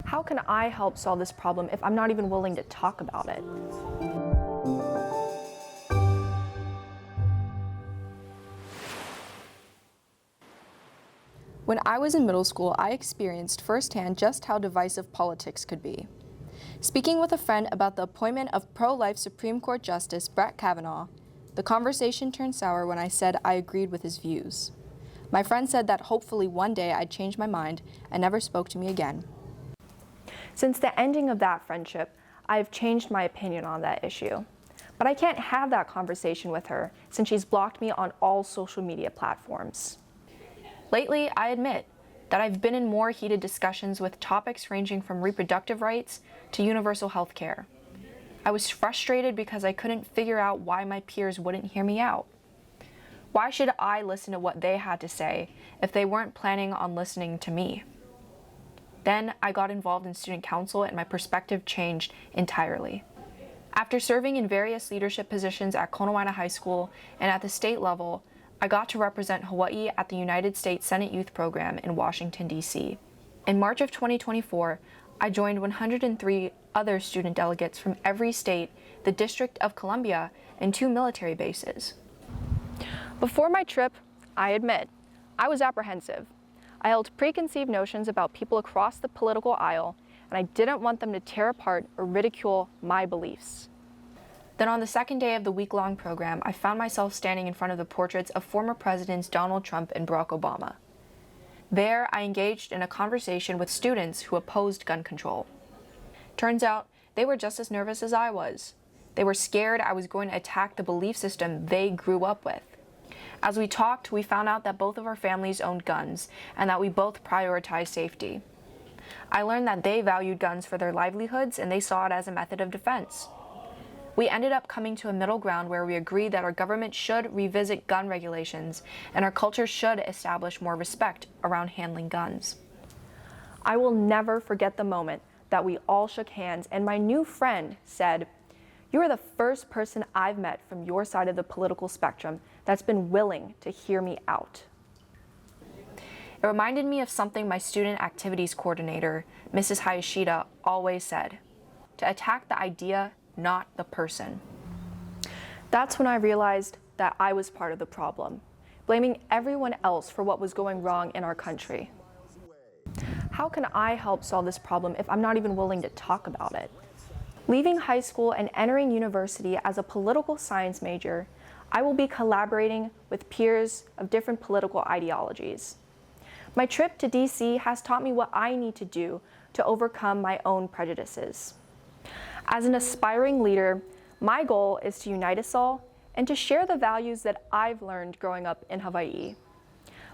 How can I help solve this problem if I'm not even willing to talk about it? When I was in middle school, I experienced firsthand just how divisive politics could be. Speaking with a friend about the appointment of pro-life Supreme Court Justice Brett Kavanaugh, the conversation turned sour when I said I agreed with his views. My friend said that hopefully one day I'd change my mind and never spoke to me again. Since the ending of that friendship, I've changed my opinion on that issue. But I can't have that conversation with her since she's blocked me on all social media platforms. Lately, I admit that I've been in more heated discussions with topics ranging from reproductive rights to universal health care. I was frustrated because I couldn't figure out why my peers wouldn't hear me out. Why should I listen to what they had to say if they weren't planning on listening to me? Then I got involved in student council and my perspective changed entirely. After serving in various leadership positions at Konawaena High School and at the state level, I got to represent Hawaii at the United States Senate Youth Program in Washington, D.C. In March of 2024, I joined 103 other student delegates from every state, the District of Columbia, and 2 military bases. Before my trip, I admit, I was apprehensive. I held preconceived notions about people across the political aisle, and I didn't want them to tear apart or ridicule my beliefs. Then on the second day of the week-long program, I found myself standing in front of the portraits of former Presidents Donald Trump and Barack Obama. There, I engaged in a conversation with students who opposed gun control. Turns out, they were just as nervous as I was. They were scared I was going to attack the belief system they grew up with. As we talked, we found out that both of our families owned guns and that we both prioritized safety. I learned that they valued guns for their livelihoods and they saw it as a method of defense. We ended up coming to a middle ground where we agreed that our government should revisit gun regulations and our culture should establish more respect around handling guns. I will never forget the moment that we all shook hands and my new friend said, "You are the first person I've met from your side of the political spectrum that's been willing to hear me out." It reminded me of something my student activities coordinator, Mrs. Hayashida, always said: to attack the idea, not the person. That's when I realized that I was part of the problem, blaming everyone else for what was going wrong in our country. How can I help solve this problem if I'm not even willing to talk about it? Leaving high school and entering university as a political science major, I will be collaborating with peers of different political ideologies. My trip to DC has taught me what I need to do to overcome my own prejudices. As an aspiring leader, my goal is to unite us all and to share the values that I've learned growing up in Hawaii.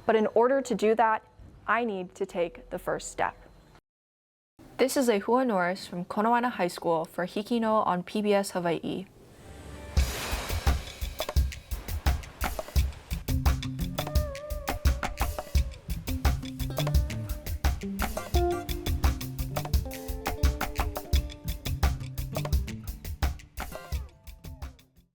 But in order to do that, I need to take the first step. This is Lehua Norris from Konawaena High School for HIKI NŌ on PBS Hawaiʻi.